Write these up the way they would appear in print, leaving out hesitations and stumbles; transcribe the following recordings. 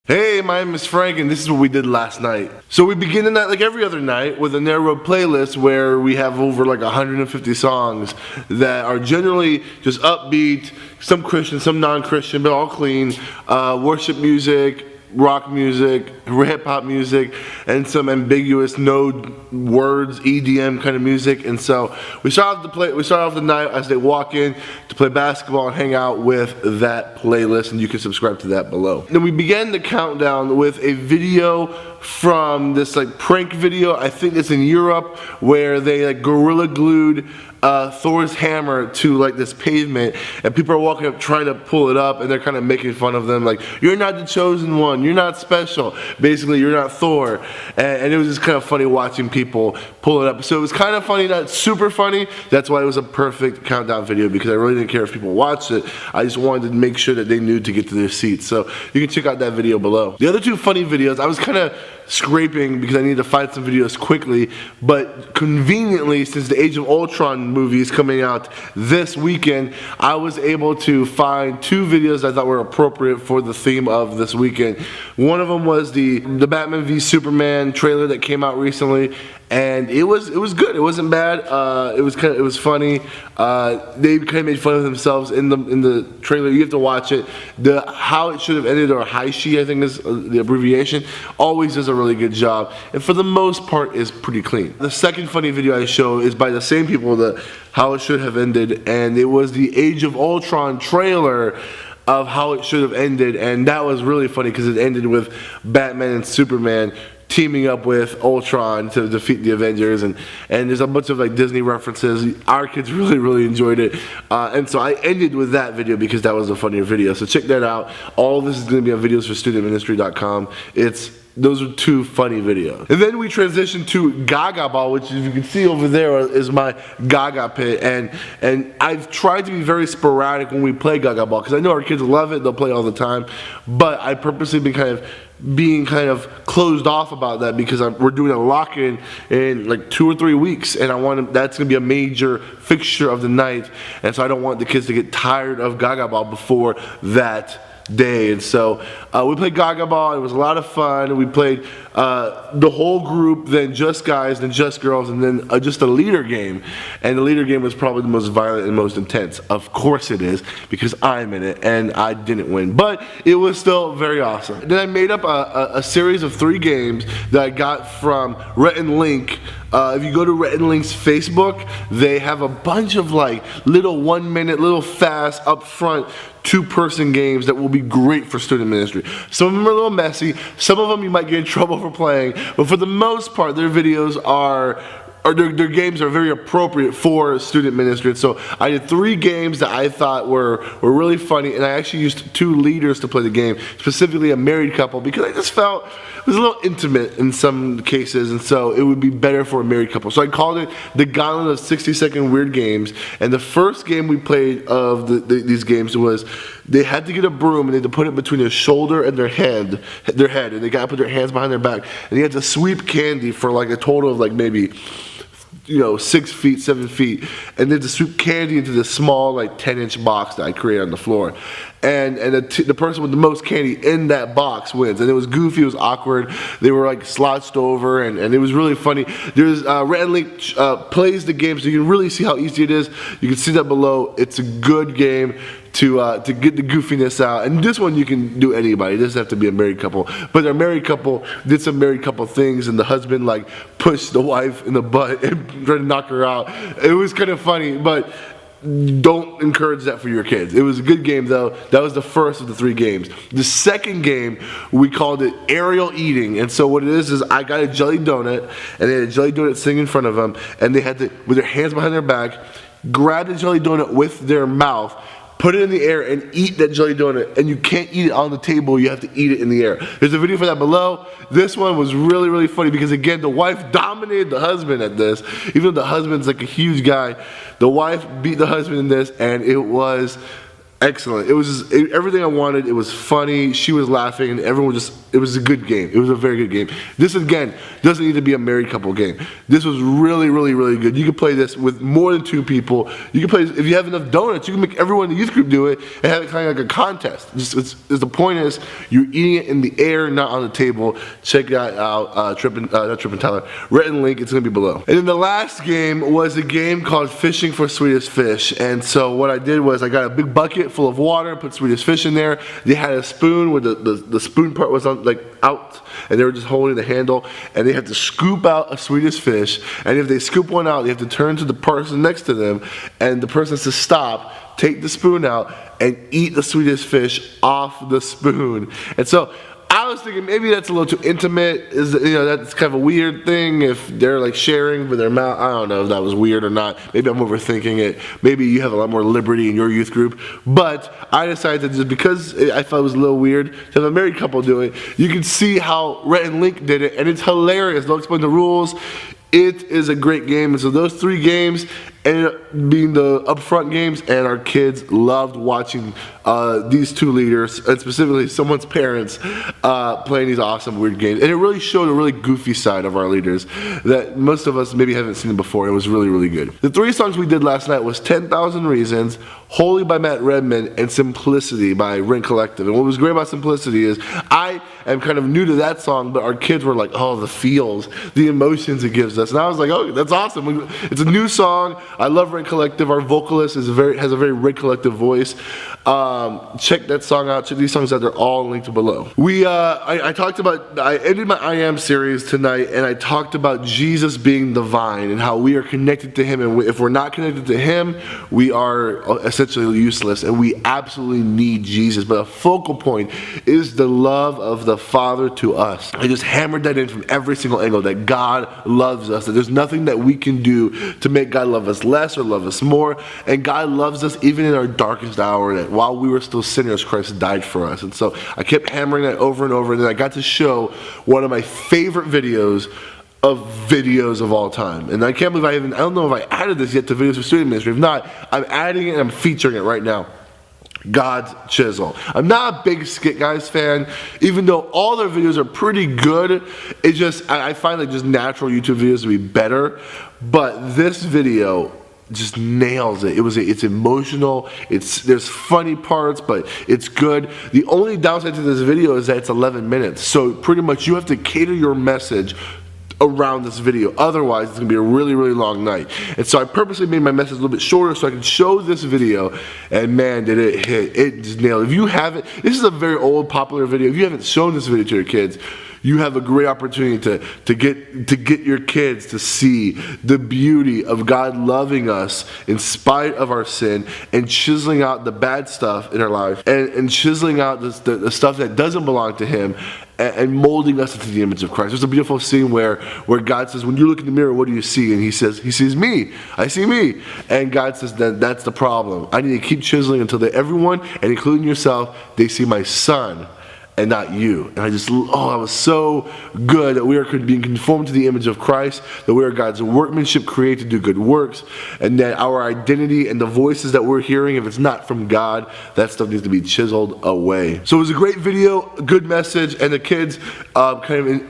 Hey, my name is Frank, and this is what we did last night. So we begin the night like every other night with a narrow playlist where we have over like 150 songs that are generally just upbeat, some Christian, some non-Christian, but all clean, worship music, rock music, hip-hop music, and some ambiguous no words EDM kind of music. And so we start off the night as they walk in to play basketball and hang out with that playlist, and you can subscribe to that below. Then we began the countdown with a video from this like prank video. I think it's in Europe where they like gorilla glued Thor's hammer to like this pavement, and people are walking up trying to pull it up, and they're kind of making fun of them like, you're not the chosen one, you're not special, basically you're not Thor. And it was just kind of funny watching people pull it up. So it was kind of funny, not super funny. That's why it was a perfect countdown video, because I really didn't care if people watched it. I just wanted to make sure that they knew to get to their seats. So you can check out that video below. The other two funny videos, I was kind of scraping because I needed to find some videos quickly, but conveniently, since the Age of Ultron movie is coming out this weekend, I was able to find two videos I thought were appropriate for the theme of this weekend. One of them was the Batman v Superman trailer that came out recently, and it was good. It wasn't bad. It was funny. They kind of made fun of themselves in the trailer. You have to watch it. The How It Should Have Ended, or Haishi, I think is the abbreviation, always does a really good job, and for the most part is pretty clean. The second funny video I show is by the same people that How It Should Have Ended, and it was the Age of Ultron trailer of How It Should Have Ended, and that was really funny because it ended with Batman and Superman teaming up with Ultron to defeat the Avengers, and there's a bunch of like Disney references. Our kids really enjoyed it, and so I ended with that video because that was a funnier video. So check that out. All of this is going to be on videosforstudentministry.com. Those are two funny videos. And then we transitioned to Gaga Ball, which, as you can see over there, is my Gaga pit. And I've tried to be very sporadic when we play Gaga Ball, because I know our kids love it, they'll play all the time. But I purposely been being kind of closed off about that, because we're doing a lock-in in like 2 or 3 weeks, and that's gonna be a major fixture of the night. And so I don't want the kids to get tired of Gaga Ball before that day. And so we played Gaga Ball. It was a lot of fun. We played the whole group, then just guys, then just girls, and then just a leader game. And the leader game was probably the most violent and most intense. Of course it is, because I'm in it and I didn't win, but it was still very awesome. Then I made up a series of 3 games that I got from Rhett and Link. If you go to Rhett and Link's Facebook, they have a bunch of like little 1-minute, little fast, upfront 2-person games that will be great for student ministry. Some of them are a little messy, some of them you might get in trouble for playing, but for the most part their videos their games are very appropriate for student ministry. And so I did 3 games that I thought were really funny, and I actually used 2 leaders to play the game, specifically a married couple, because I just felt it was a little intimate in some cases, and so it would be better for a married couple. So I called it the Gauntlet of 60-second weird games. And the first game we played of these games was they had to get a broom and they had to put it between their shoulder and their head, and they got to put their hands behind their back, and they had to sweep candy for like a total of like maybe 6 feet, 7 feet, and then to sweep candy into this small like 10-inch box that I created on the floor. And the person with the most candy in that box wins. And it was goofy, it was awkward, they were like slouched over, and it was really funny. There's Rhett and Link plays the game, so you can really see how easy it is. You can see that below. It's a good game to get the goofiness out. And this one you can do anybody. It doesn't have to be a married couple. But their married couple did some married couple things, and the husband like pushed the wife in the butt and tried to knock her out. It was kind of funny, but don't encourage that for your kids. It was a good game though. That was the first of the 3 games. The second game, we called it aerial eating. And so what it is I got a jelly donut, and they had a jelly donut sitting in front of them, and they had to, with their hands behind their back, grab the jelly donut with their mouth, put it in the air, and eat that jelly donut. And you can't eat it on the table, you have to eat it in the air. There's a video for that below. This one was really funny because, again, the wife dominated the husband at this. Even though the husband's like a huge guy, the wife beat the husband in this, and it was Excellent. It was everything I wanted. It was funny. She was laughing, and everyone it was a good game. It was a very good game. This, again, doesn't need to be a married couple game. This was really, really, really good. You can play this with more than 2 people. You can play this, if you have enough donuts, you can make everyone in the youth group do it and have it kind of like a contest. The point is, you're eating it in the air, not on the table. Check that out. Not Trip and Tyler. Written link, it's going to be below. And then the last game was a game called Fishing for Sweetest Fish. And so what I did was I got a big bucket full of water, put Sweetest Fish in there. They had a spoon where the spoon part was on, like out, and they were just holding the handle, and they had to scoop out a Sweetest Fish. And if they scoop one out, they have to turn to the person next to them, and the person has to stop, take the spoon out, and eat the Sweetest Fish off the spoon. And so I was thinking maybe that's a little too intimate. That's kind of a weird thing if they're like sharing with their mouth. I don't know if that was weird or not. Maybe I'm overthinking it. Maybe you have a lot more liberty in your youth group. But I decided that just because I felt it was a little weird to have a married couple do it, you can see how Rhett and Link did it, and it's hilarious. They'll explain the rules. It is a great game. And so those 3 games ended up being the upfront games, and our kids loved watching these 2 leaders, and specifically someone's parents, playing these awesome weird games. And it really showed a really goofy side of our leaders that most of us maybe haven't seen before. It was really, really good. The 3 songs we did last night was 10,000 Reasons, Holy by Matt Redman, and Simplicity by Ring Collective. And what was great about Simplicity is I am kind of new to that song, but our kids were like, oh, the feels, the emotions it gives us. And I was like, oh, that's awesome. It's a new song. I love Ring Collective. Our vocalist has a very Ring Collective voice. Check that song out. Check these songs out. They're all linked below. I ended my I Am series tonight, and I talked about Jesus being the vine and how we are connected to him. And if we're not connected to him, we are essentially useless, and we absolutely need Jesus. But a focal point is the love of the Father to us. I just hammered that in from every single angle, that God loves us, that there's nothing that we can do to make God love us less or love us more. And God loves us even in our darkest hour, that while we were still sinners, Christ died for us. And so I kept hammering that over and over, and then I got to show one of my favorite videos of all time. And I can't believe I don't know if I added this yet to Videos for Student Ministry. If not, I'm adding it and I'm featuring it right now. God's Chisel. I'm not a big Skit Guys fan, even though all their videos are pretty good. It's just, I find like just natural YouTube videos to be better. But this video just nails it. It's emotional. There's funny parts, but it's good. The only downside to this video is that it's 11 minutes. So pretty much you have to cater your message around this video. Otherwise, it's gonna be a really, really long night. And so I purposely made my message a little bit shorter so I could show this video, and man, did it hit. It just nailed it. If you haven't, this is a very old, popular video. If you haven't shown this video to your kids, you have a great opportunity to get your kids to see the beauty of God loving us in spite of our sin, and chiseling out the bad stuff in our life, and chiseling out the stuff that doesn't belong to him, and molding us into the image of Christ. There's a beautiful scene where God says, when you look in the mirror, what do you see? And he says, he sees me. I see me. And God says, that's the problem. I need to keep chiseling until everyone, and including yourself, they see my son and not you. And I just, oh, that was so good, that we are being conformed to the image of Christ, that we are God's workmanship created to do good works, and that our identity and the voices that we're hearing, if it's not from God, that stuff needs to be chiseled away. So it was a great video, a good message, and the kids, I believe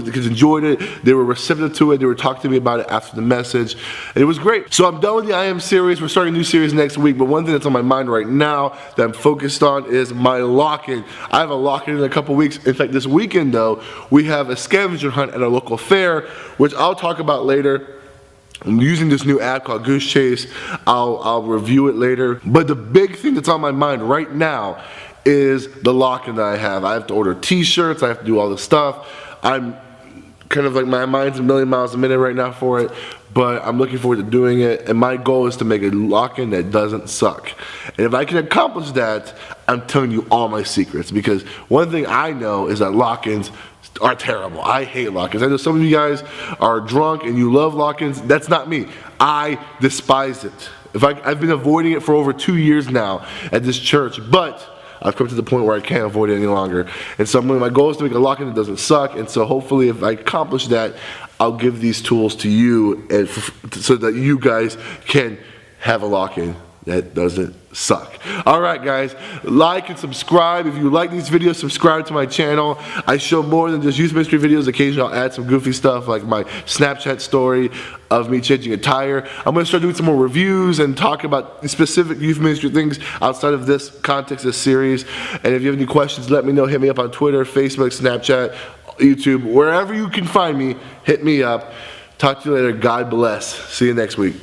the kids enjoyed it. They were receptive to it. They were talking to me about it after the message, and it was great. So I'm done with the I Am series. We're starting a new series next week, but one thing that's on my mind right now that I'm focused on is my lock-in. I have a lock-in in a couple weeks. In fact, this weekend though, we have a scavenger hunt at a local fair, which I'll talk about later. I'm using this new app called Goose Chase. I'll review it later. But the big thing that's on my mind right now is the lock-in that I have. I have to order t-shirts. I have to do all this stuff. I'm kind of like, my mind's a million miles a minute right now for it, but I'm looking forward to doing it, and my goal is to make a lock-in that doesn't suck. And if I can accomplish that, I'm telling you all my secrets, because one thing I know is that lock-ins are terrible. I hate lock-ins. I know some of you guys are drunk and you love lock-ins. That's not me. I despise it. I've been avoiding it for over 2 years now at this church, but I've come to the point where I can't avoid it any longer. And so my goal is to make a lock-in that doesn't suck, and so hopefully if I accomplish that, I'll give these tools to you, and so that you guys can have a lock-in that doesn't suck. Alright guys, like and subscribe. If you like these videos, subscribe to my channel. I show more than just youth ministry videos. Occasionally I'll add some goofy stuff like my Snapchat story of me changing a tire. I'm going to start doing some more reviews and talk about specific youth ministry things outside of this context, this series. And if you have any questions, let me know. Hit me up on Twitter, Facebook, Snapchat, YouTube, wherever you can find me, hit me up. Talk to you later. God bless. See you next week.